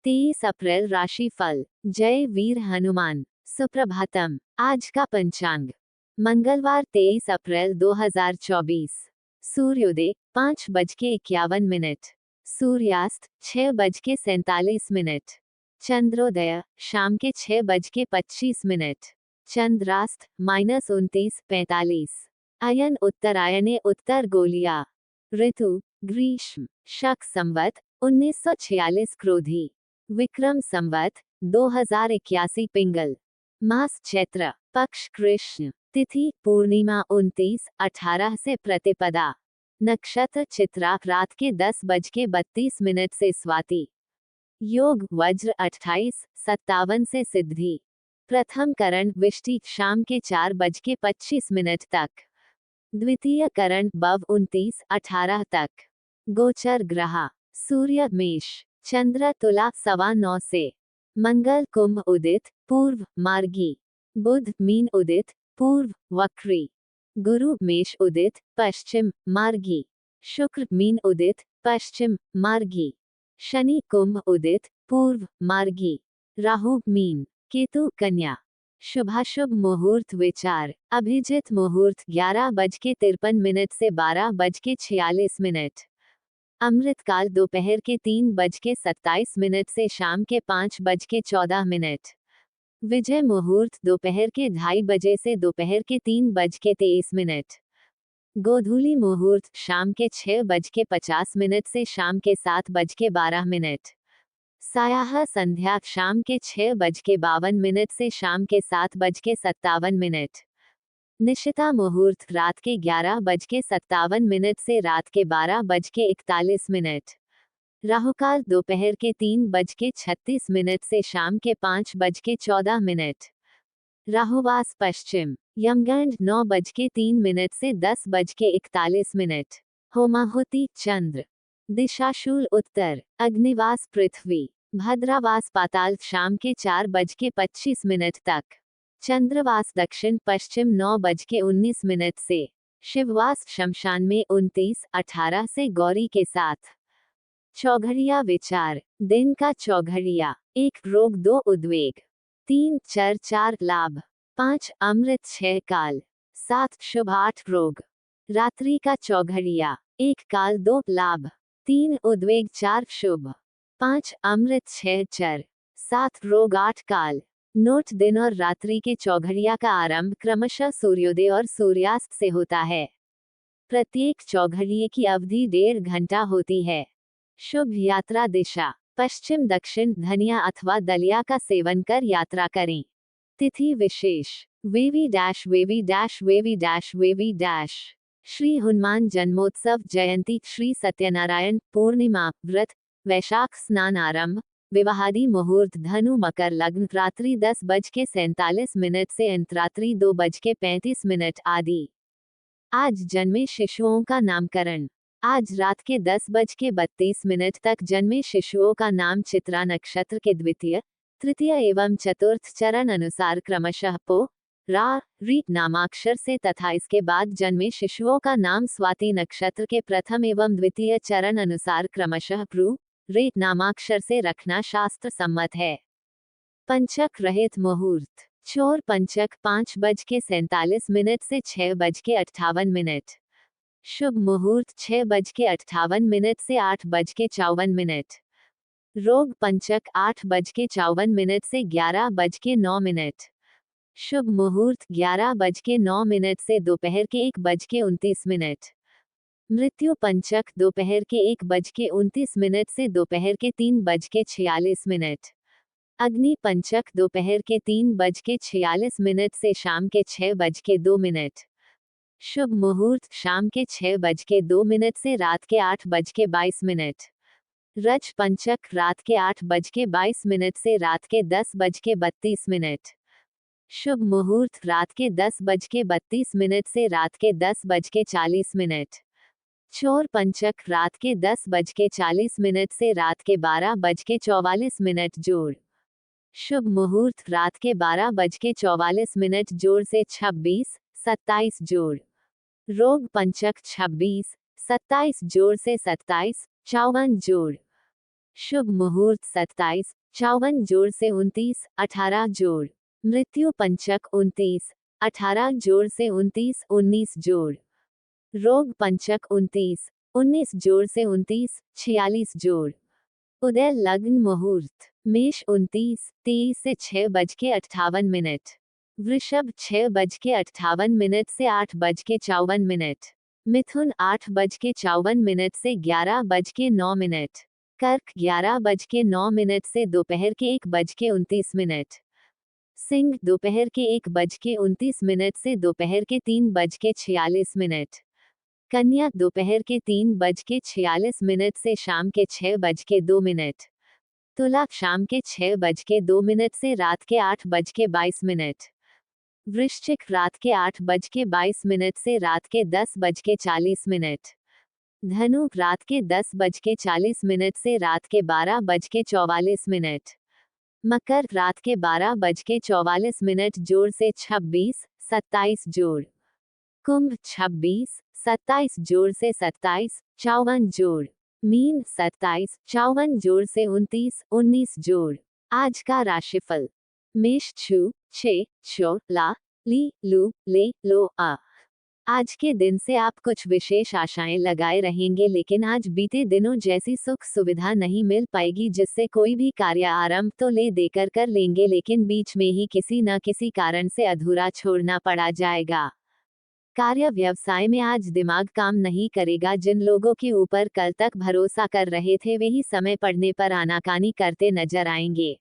23 अप्रैल राशिफल। जय वीर हनुमान। सुप्रभातम। आज का पंचांग मंगलवार 23 अप्रैल 2024। सूर्योदय 5:51। सूर्यास्त 6:47। चंद्रोदय शाम के 6:25। चंद्रास्त -29:45। अयन उत्तरायणे उत्तर गोलिया। ऋतु ग्रीष्म। शक संवत 1946 क्रोधी। विक्रम संवत 2081 पिंगल। मास चैत्र। पक्ष कृष्ण। तिथि पूर्णिमा 29-18 से प्रतिपदा। नक्षत्र चित्रा रात के 10:32 से स्वाति। योग वज्र 28-57 से सिद्धि। प्रथम करण विष्टि शाम के 4:25 तक। द्वितीय करण बव 29-18 तक। गोचर ग्रह सूर्य मेष, चंद्र तुला 9:15 से। मंगल कुंभ उदित पूर्व मार्गी। बुध मीन उदित पूर्व वक्री। गुरु मेष उदित पश्चिम मार्गी। शुक्र मीन उदित पश्चिम मार्गी। शनि कुंभ उदित पूर्व मार्गी। राहु मीन। केतु कन्या। शुभाशुभ मुहूर्त विचार अभिजित मुहूर्त 11:53 से 12:46। अमृतकाल दोपहर के 3:27 से शाम के 5:14। विजय मुहूर्त दोपहर के 2:30 बजे से दोपहर के 3:23। गोधूली मुहूर्त शाम के 6:50 से शाम के 7:12। सायाह संध्या शाम के 6:52 से शाम के 7:57। निशिता मुहूर्त रात के 11:57 से रात के 12:41। राहुकाल दोपहर के 3:36 से शाम के 5:14। राहुवास पश्चिम। यमगंड 9:03 से 10:41। होमाहुति चंद्र। दिशाशूल उत्तर। अग्निवास पृथ्वी। भद्रावास पाताल शाम के 4:25 तक। चंद्रवास दक्षिण पश्चिम 9:19 से। शिववास शमशान में 29-18 से गौरी के साथ। चौघड़िया विचार दिन का चौघड़िया 1 रोग 2 उद्वेग 3 चर 4 लाभ 5 अमृत 6 काल 7 शुभ 8 रोग। रात्रि का चौघड़िया 1 काल 2 लाभ 3 उद्वेग 4 शुभ 5 अमृत 6 चर 7 रोग 8 काल। नोट दिन और रात्रि के चौघड़िया का आरंभ क्रमशः सूर्योदय और सूर्यास्त से होता है। प्रत्येक चौघड़िए की अवधि 1.5 घंटा होती है। शुभ यात्रा दिशा पश्चिम दक्षिण। धनिया अथवा दलिया का सेवन कर यात्रा करें। तिथि विशेष wavy dash wavy dash wavy dash wavy dash. Shri Hanuman जन्मोत्सव जयंती श्री सत्यनारायण पूर्णिमा व्रत वैशाख स्नान आरंभ। विवाहादि मुहूर्त धनु मकर लग्न रात्रि 10:47 से अंतरात्रि 2:35 आदि। आज जन्मे शिशुओं का नामकरण। आज रात के 10:32 तक जन्मे शिशुओं का नाम चित्रा नक्षत्र के द्वितीय, तृतीय एवं चतुर्थ चरण अनुसार क्रमशः पो, रा, री नामाक्षर से तथा इसके बाद जन्मे शिशुओं का नाम स्वाति नक्षत्र के प्रथम एवं द्वितीय चरण अनुसार क्रमशः प्रू, रे नामाक्षर से रखना शास्त्र सम्मत है। पंचक रहित मुहूर्त चोर पंचक 5:47 से 6:58। शुभ मुहूर्त 6:58 से 8:54। रोग पंचक 8:54 से 11:09। शुभ मुहूर्त 11:09 से दोपहर के 1:29। मृत्यु पंचक दोपहर के 1:29 से दोपहर के 3:46। अग्नि पंचक दोपहर के 3:46 से शाम के 6:02। शुभ मुहूर्त शाम के 6:02 से रात के 8:22। रज पंचक रात के 8:22 से रात के 10:32। शुभ मुहूर्त रात के 10:32 से रात के 10:40। चोर पंचक रात के 10:40 से रात के 12:44 जोड़। शुभ मुहूर्त रात के 12:44 जोड़ से 26-27 जोड़। रोग पंचक 26-27 जोड़ से 27-54 जोड़। शुभ मुहूर्त 27, 54 जोड़ से 29, 18 जोड़। मृत्यु पंचक 29, 18 जोड़ से 29, 19 जोड़। रोग पंचक 29, 19 जोड़ से 29, 46 जोड़। उदय लग्न मुहूर्त मेष 29, 23 से 6:58। वृषभ 6:58 से 8:54। मिथुन 8:54 से 11:09। कर्क 11:09 से दोपहर के 1:29। सिंह दोपहर के 1:29 से दोपहर के 3:46। कन्या दोपहर के 3:46 से शाम के 6:02। तुला शाम के 6:02 से रात के 8:22। वृश्चिक रात के 8:22 से रात के 10:40। धनु रात के 10:40 से रात के 12:44। मकर रात के 12:44 जोड़ से 26, 27 जोड़। कुंभ 26, 27 जोड़ से 27, 54 जोड़। मीन 27, 54 जोड़ से 29, 19 जोड़। आज का राशिफल। मेष छु, छे, छो, ला, ली, लू, ले, लो, आ। आज के दिन से आप कुछ विशेष आशाएं लगाए रहेंगे, लेकिन आज बीते दिनों जैसी सुख सुविधा नहीं मिल पाएगी, जिससे कोई भी कार्य आरंभ तो ले देकर कर लेंगे, लेकिन बीच में ही किसी न किसी कारण से अधूरा छोड़ना पड़ा जाएगा। कार्य व्यवसाय में आज दिमाग काम नहीं करेगा। जिन लोगों के ऊपर कल तक भरोसा कर रहे थे, वे ही समय पड़ने पर आनाकानी करते नजर आएंगे।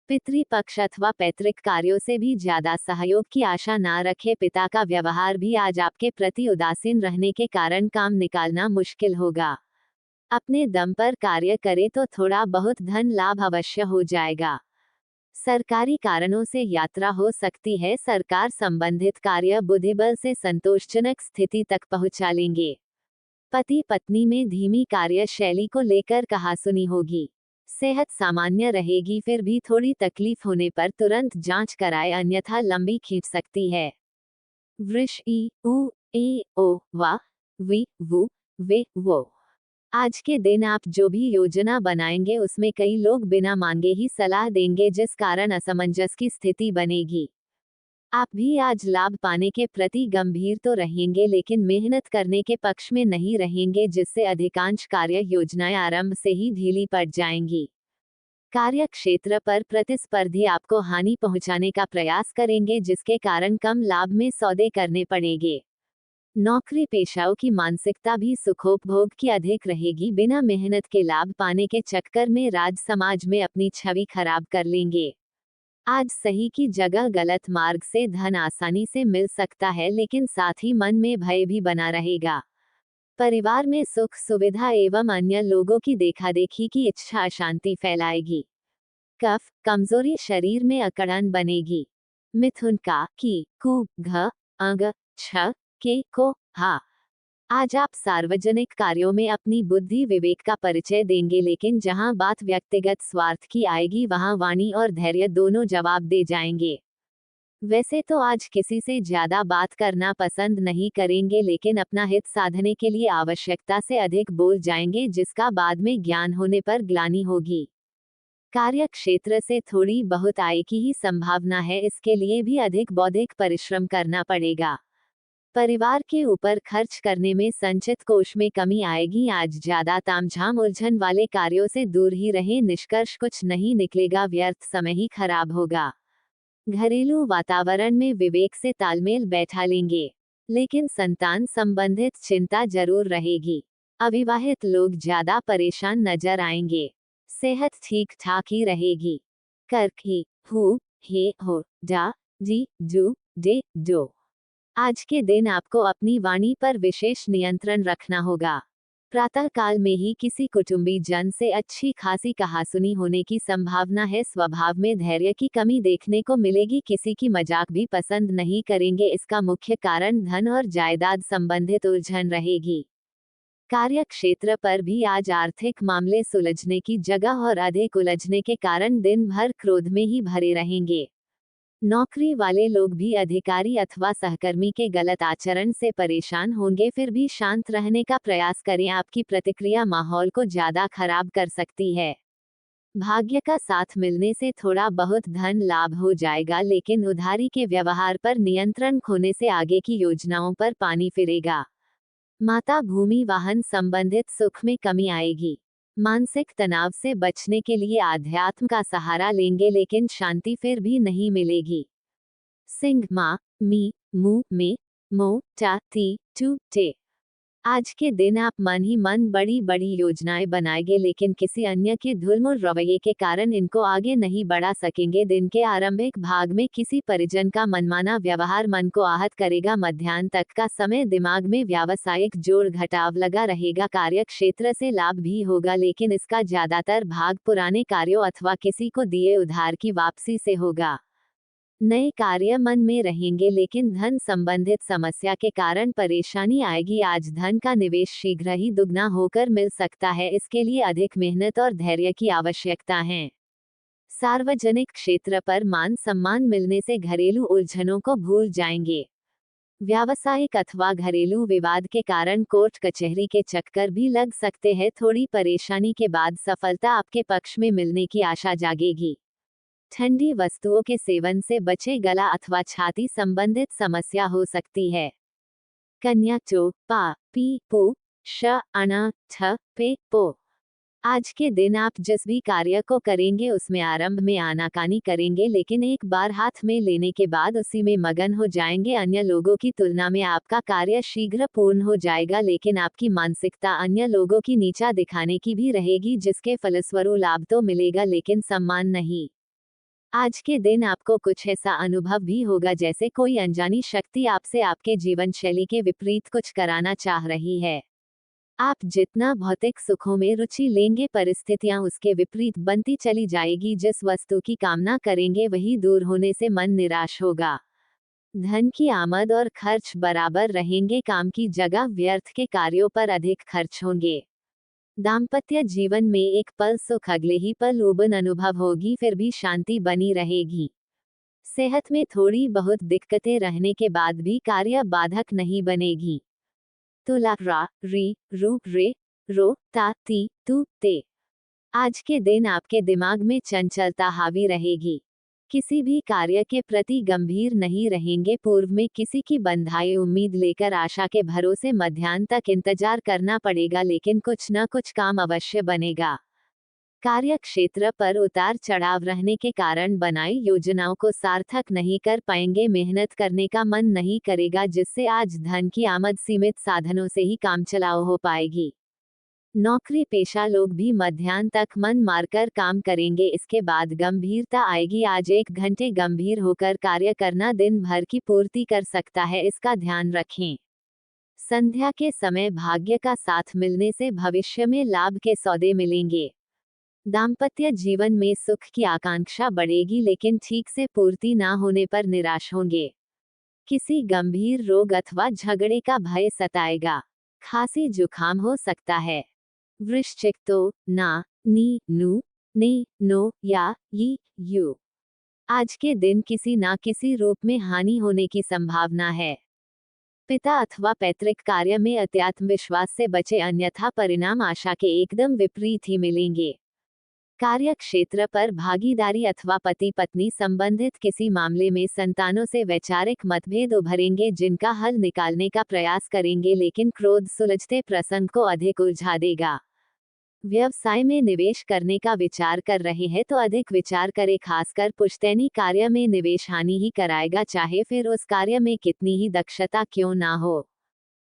पितृपक्ष अथवा पैतृक कार्यों से भी ज्यादा सहयोग की आशा ना रखें। पिता का व्यवहार भी आज आपके प्रति उदासीन रहने के कारण काम निकालना मुश्किल होगा। अपने दम पर कार्य करें तो थोड़ा बहुत धन लाभ अवश्य हो जाएगा। सरकारी कारणों से यात्रा हो सकती है। सरकार संबंधित कार्य बुद्धिबल से संतोषजनक स्थिति तक पहुंचा लेंगे। पति पत्नी में धीमी कार्यशैली को लेकर कहासुनी होगी। सेहत सामान्य रहेगी, फिर भी थोड़ी तकलीफ होने पर तुरंत जांच कराए, अन्यथा लंबी खींच सकती है। वृष ई उ ए ओ वा वी वु वे वो। आज के दिन आप जो भी योजना बनाएंगे उसमें कई लोग बिना मांगे ही सलाह देंगे, जिस कारण असमंजस की स्थिति बनेगी। आप भी आज लाभ पाने के प्रति गंभीर तो रहेंगे, लेकिन मेहनत करने के पक्ष में नहीं रहेंगे, जिससे अधिकांश कार्य योजनाएं आरंभ से ही ढीली पड़ जाएंगी। कार्य क्षेत्र पर प्रतिस्पर्धी आपको हानि पहुंचाने का प्रयास करेंगे, जिसके कारण कम लाभ में सौदे करने पड़ेंगे। नौकरी पेशाओं की मानसिकता भी सुखोपभोग की अधिक रहेगी। बिना मेहनत के लाभ पाने के चक्कर में राज समाज में अपनी छवि खराब कर लेंगे। आज सही की जगह गलत मार्ग से धन आसानी से मिल सकता है, लेकिन साथ ही मन में भय भी बना रहेगा। परिवार में सुख सुविधा एवं अन्य लोगों की देखादेखी की इच्छा अशांति फैलाएगी। कफ कमजोरी शरीर में अकड़न बनेगी। मिथुन का की कु घ अंग छ के को हा। आज आप सार्वजनिक कार्यों में अपनी बुद्धि विवेक का परिचय देंगे, लेकिन जहां बात व्यक्तिगत स्वार्थ की आएगी, वहां वाणी और धैर्य दोनों जवाब दे जाएंगे। वैसे तो आज किसी से ज्यादा बात करना पसंद नहीं करेंगे, लेकिन अपना हित साधने के लिए आवश्यकता से अधिक बोल जाएंगे, जिसका बाद में ज्ञान होने पर ग्लानि होगी। कार्य क्षेत्र से थोड़ी बहुत आय की ही संभावना है, इसके लिए भी अधिक बौद्धिक परिश्रम करना पड़ेगा। परिवार के ऊपर खर्च करने में संचित कोष में कमी आएगी। आज ज्यादा तामझाम उलझन वाले कार्यों से दूर ही रहें, निष्कर्ष कुछ नहीं निकलेगा, व्यर्थ समय ही खराब होगा। घरेलू वातावरण में विवेक से तालमेल बैठा लेंगे, लेकिन संतान संबंधित चिंता जरूर रहेगी। अविवाहित लोग ज्यादा परेशान नजर आएंगे। सेहत ठीक ठाक ही रहेगी। कर्क ही हु हे हो डा जी जू डे डो। आज के दिन आपको अपनी वाणी पर विशेष नियंत्रण रखना होगा। प्रातः काल में ही किसी कुटुंबी जन से अच्छी खासी कहासुनी होने की संभावना है। स्वभाव में धैर्य की कमी देखने को मिलेगी। किसी की मजाक भी पसंद नहीं करेंगे। इसका मुख्य कारण धन और जायदाद संबंधित उलझन रहेगी। कार्य क्षेत्र पर भी आज आर्थिक मामले सुलझने की जगह और अधिक उलझने के कारण दिन भर क्रोध में ही भरे रहेंगे। नौकरी वाले लोग भी अधिकारी अथवा सहकर्मी के गलत आचरण से परेशान होंगे, फिर भी शांत रहने का प्रयास करें। आपकी प्रतिक्रिया माहौल को ज्यादा खराब कर सकती है। भाग्य का साथ मिलने से थोड़ा बहुत धन लाभ हो जाएगा, लेकिन उधारी के व्यवहार पर नियंत्रण खोने से आगे की योजनाओं पर पानी फिरेगा। माता भूमि वाहन संबंधित सुख में कमी आएगी। मानसिक तनाव से बचने के लिए आध्यात्म का सहारा लेंगे, लेकिन शांति फिर भी नहीं मिलेगी। सिंह मा, मी, मु, में, मो, टा, ती, टू, टे। आज के दिन आप मन ही मन बड़ी बड़ी योजनाएं बनाएंगे, लेकिन किसी अन्य के ढुलमुल रवैये के कारण इनको आगे नहीं बढ़ा सकेंगे। दिन के आरंभिक भाग में किसी परिजन का मनमाना व्यवहार मन को आहत करेगा। मध्याह्न तक का समय दिमाग में व्यावसायिक जोड़ घटाव लगा रहेगा। कार्य क्षेत्र से लाभ भी होगा, लेकिन इसका ज्यादातर भाग पुराने कार्यों अथवा किसी को दिए उधार की वापसी से होगा। नए कार्य मन में रहेंगे, लेकिन धन संबंधित समस्या के कारण परेशानी आएगी। आज धन का निवेश शीघ्र ही दुगना होकर मिल सकता है, इसके लिए अधिक मेहनत और धैर्य की आवश्यकता है। सार्वजनिक क्षेत्र पर मान सम्मान मिलने से घरेलू उलझनों को भूल जाएंगे। व्यावसायिक अथवा घरेलू विवाद के कारण कोर्ट कचहरी के चक्कर भी लग सकते हैं। थोड़ी परेशानी के बाद सफलता आपके पक्ष में मिलने की आशा जागेगी। ठंडी वस्तुओं के सेवन से बचे, गला अथवा छाती संबंधित समस्या हो सकती है। कन्या चो, पा, पी, पो, श, अणा, ठ, पे, पो। आज के दिन आप जिस भी कार्य को करेंगे उसमें आरंभ में आनाकानी करेंगे, लेकिन एक बार हाथ में लेने के बाद उसी में मगन हो जाएंगे। अन्य लोगों की तुलना में आपका कार्य शीघ्र पूर्ण हो जाएगा, लेकिन आपकी मानसिकता अन्य लोगों की नीचा दिखाने की भी रहेगी, जिसके फलस्वरूप लाभ तो मिलेगा लेकिन सम्मान नहीं। आज के दिन आपको कुछ ऐसा अनुभव भी होगा जैसे कोई अनजानी शक्ति आपसे आपके जीवन शैली के विपरीत कुछ कराना चाह रही है। आप जितना भौतिक सुखों में रुचि लेंगे, परिस्थितियां उसके विपरीत बनती चली जाएगी। जिस वस्तु की कामना करेंगे वही दूर होने से मन निराश होगा। धन की आमद और खर्च बराबर रहेंगे। काम की जगह व्यर्थ के कार्यों पर अधिक खर्च होंगे। दाम्पत्य जीवन में एक पल सुख, अगले ही पल उबन अनुभव होगी, फिर भी शांति बनी रहेगी। सेहत में थोड़ी बहुत दिक्कतें रहने के बाद भी कार्य बाधक नहीं बनेगी। तुला, रा, री, रू, रे, रो, ता, ती, तू, ते। आज के दिन आपके दिमाग में चंचलता हावी रहेगी। किसी भी कार्य के प्रति गंभीर नहीं रहेंगे। पूर्व में किसी की बंधाई उम्मीद लेकर आशा के भरोसे मध्याह्न तक इंतजार करना पड़ेगा, लेकिन कुछ न कुछ काम अवश्य बनेगा। कार्य क्षेत्र पर उतार चढ़ाव रहने के कारण बनाई योजनाओं को सार्थक नहीं कर पाएंगे। मेहनत करने का मन नहीं करेगा, जिससे आज धन की आमद सीमित साधनों से ही काम चलाओ हो पाएगी। नौकरी पेशा लोग भी मध्याह्न तक मन मारकर काम करेंगे, इसके बाद गंभीरता आएगी। आज 1 घंटे गंभीर होकर कार्य करना दिन भर की पूर्ति कर सकता है, इसका ध्यान रखें। संध्या के समय भाग्य का साथ मिलने से भविष्य में लाभ के सौदे मिलेंगे। दाम्पत्य जीवन में सुख की आकांक्षा बढ़ेगी, लेकिन ठीक से पूर्ति ना होने पर निराश होंगे। किसी गंभीर रोग अथवा झगड़े का भय सताएगा। खांसी जुकाम हो सकता है। वृश्चिक तो, ना, नी, नु, ने, नो या यी, यू। आज के दिन किसी ना किसी रूप में हानि होने की संभावना है। पिता अथवा पैतृक कार्य में अत्यात्म विश्वास से बचे, अन्यथा परिणाम आशा के एकदम विपरीत ही मिलेंगे। कार्य क्षेत्र पर भागीदारी अथवा पति पत्नी संबंधित किसी मामले में संतानों से वैचारिक मतभेद उभरेंगे, जिनका हल निकालने का प्रयास करेंगे, लेकिन क्रोध सुलझते प्रसंग को अधिक उलझा देगा। व्यवसाय में निवेश करने का विचार कर रहे हैं तो अधिक विचार करें, खासकर पुश्तैनी कार्य में निवेश हानि ही कराएगा, चाहे फिर उस कार्य में कितनी ही दक्षता क्यों ना हो।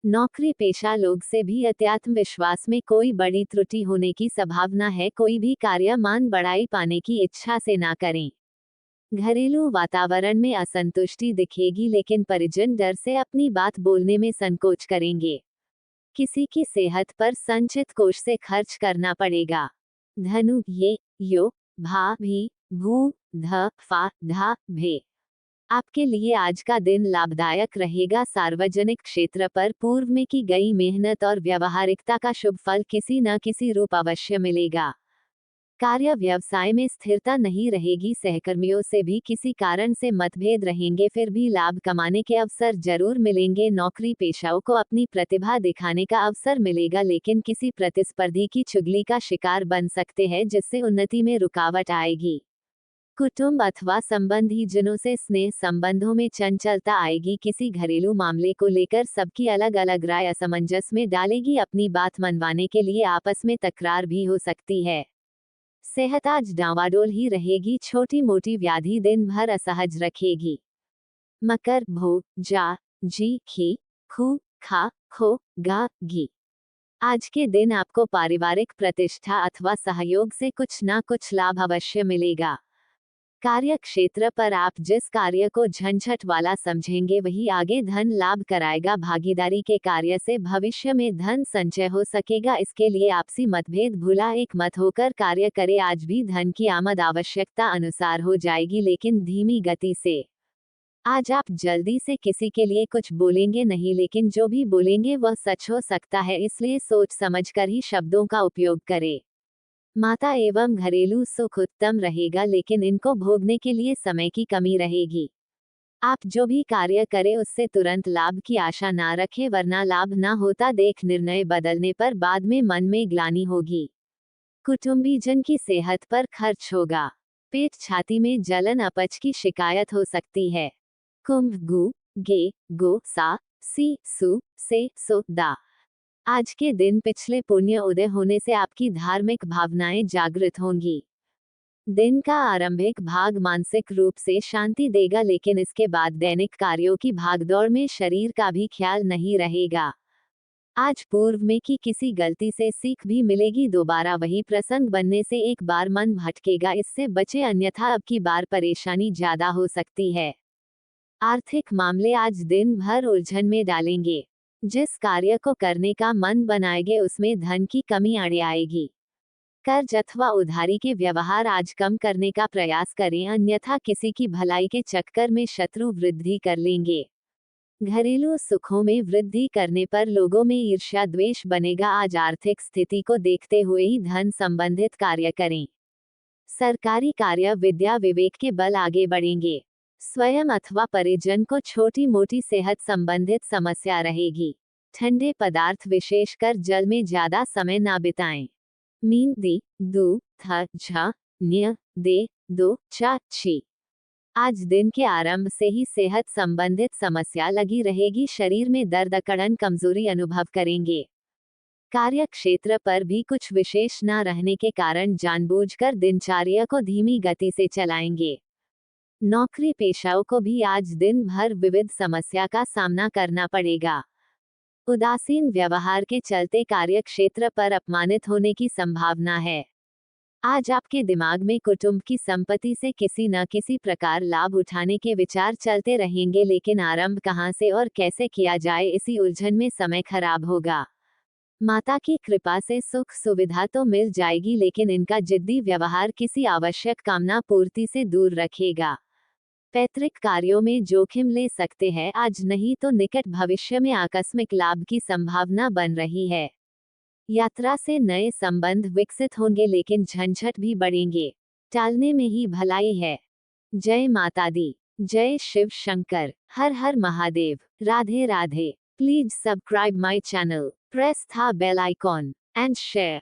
नौकरी पेशा लोग से भी अत्यात्म विश्वास में कोई बड़ी त्रुटि होने की संभावना है। कोई भी कार्य मान बढ़ाई पाने की इच्छा से ना करें। घरेलू वातावरण में असंतुष्टि दिखेगी, लेकिन परिजन डर से अपनी बात बोलने में संकोच करेंगे। किसी की सेहत पर संचित कोष से खर्च करना पड़ेगा। धनु, ये, यो, भा, भी, भू, ध, फा, धा, भे। आपके लिए आज का दिन लाभदायक रहेगा। सार्वजनिक क्षेत्र पर पूर्व में की गई मेहनत और व्यावहारिकता का शुभ फल किसी न किसी रूप अवश्य मिलेगा। कार्य व्यवसाय में स्थिरता नहीं रहेगी, सहकर्मियों से भी किसी कारण से मतभेद रहेंगे, फिर भी लाभ कमाने के अवसर जरूर मिलेंगे। नौकरी पेशाओं को अपनी प्रतिभा दिखाने का अवसर मिलेगा, लेकिन किसी प्रतिस्पर्धी की चुगली का शिकार बन सकते हैं, जिससे उन्नति में रुकावट आएगी। कुटुंब अथवा संबंधी जनों से स्नेह संबंधों में चंचलता आएगी। किसी घरेलू मामले को लेकर सबकी अलग अलग राय असमंजस में डालेगी, अपनी बात मनवाने के लिए आपस में तकरार भी हो सकती है। सेहत आज डांवाडोल ही रहेगी, छोटी मोटी व्याधि दिन भर असहज रखेगी। मकर, भो, जा, जी, खी, खू, खा, खो, गा, गी। आज के दिन आपको पारिवारिक प्रतिष्ठा अथवा सहयोग से कुछ ना कुछ लाभ अवश्य मिलेगा। कार्य क्षेत्र पर आप जिस कार्य को झंझट वाला समझेंगे वही आगे धन लाभ कराएगा। भागीदारी के कार्य से भविष्य में धन संचय हो सकेगा, इसके लिए आपसी मतभेद भुला एक मत होकर कार्य करे। आज भी धन की आमद आवश्यकता अनुसार हो जाएगी, लेकिन धीमी गति से। आज आप जल्दी से किसी के लिए कुछ बोलेंगे नहीं, लेकिन जो भी बोलेंगे वह सच हो सकता है, इसलिए सोच समझकर ही शब्दों का उपयोग करें। माता एवं घरेलू सुख उत्तम रहेगा, लेकिन इनको भोगने के लिए समय की कमी रहेगी। आप जो भी कार्य करें उससे तुरंत लाभ की आशा ना रखें, वरना लाभ ना होता देख निर्णय बदलने पर बाद में मन में ग्लानि होगी। कुटुंबीजन की सेहत पर खर्च होगा। पेट छाती में जलन अपच की शिकायत हो सकती है। कुंभ, गु, गे, गो, सा, सी, सु, से, सो, दा। आज के दिन पिछले पुण्य उदय होने से आपकी धार्मिक भावनाएं जागृत होंगी। दिन का आरंभिक भाग मानसिक रूप से शांति देगा, लेकिन इसके बाद दैनिक कार्यों की भागदौड़ में शरीर का भी ख्याल नहीं रहेगा। आज पूर्व में की किसी गलती से सीख भी मिलेगी, दोबारा वही प्रसंग बनने से एक बार मन भटकेगा, इससे बचे, अन्यथा अब की बार परेशानी ज्यादा हो सकती है। आर्थिक मामले आज दिन भर उलझन में डालेंगे। जिस कार्य को करने का मन बनाएंगे उसमें धन की कमी अड़े आएगी। कर्ज अथवा उधारी के व्यवहार आज कम करने का प्रयास करें, अन्यथा किसी की भलाई के चक्कर में शत्रु वृद्धि कर लेंगे। घरेलू सुखों में वृद्धि करने पर लोगों में ईर्ष्या द्वेष बनेगा। आज आर्थिक स्थिति को देखते हुए ही धन संबंधित कार्य करें। सरकारी कार्य विद्या विवेक के बल आगे बढ़ेंगे। स्वयं अथवा परिजन को छोटी मोटी सेहत संबंधित समस्या रहेगी। ठंडे पदार्थ विशेषकर जल में ज्यादा समय ना बिताएं। मीन, दी, दू, थ, झ, न्य, दे, दो, चा, छी। आज दिन के आरंभ से ही सेहत संबंधित समस्या लगी रहेगी, शरीर में दर्द अकड़न कमजोरी अनुभव करेंगे। कार्य क्षेत्र पर भी कुछ विशेष न रहने के कारण जानबूझकर दिनचर्या को धीमी गति से चलाएंगे। नौकरी पेशाओं को भी आज दिन भर विविध समस्या का सामना करना पड़ेगा। उदासीन व्यवहार के चलते कार्य क्षेत्र पर अपमानित होने की संभावना है। आज आपके दिमाग में कुटुंब की संपत्ति से किसी न किसी प्रकार लाभ उठाने के विचार चलते रहेंगे, लेकिन आरंभ कहां से और कैसे किया जाए इसी उलझन में समय खराब होगा। माता की कृपा से सुख सुविधा तो मिल जाएगी, लेकिन इनका जिद्दी व्यवहार किसी आवश्यक कामना पूर्ति से दूर रखेगा। पैतृक कार्यों में जोखिम ले सकते हैं आज, नहीं तो निकट भविष्य में आकस्मिक लाभ की संभावना बन रही है। यात्रा से नए संबंध विकसित होंगे, लेकिन झंझट भी बढ़ेंगे। टालने में ही भलाई है। जय माता दी, जय शिव शंकर, हर हर Mahadev, Radhe Radhe. Please subscribe my channel, press the bell icon and share.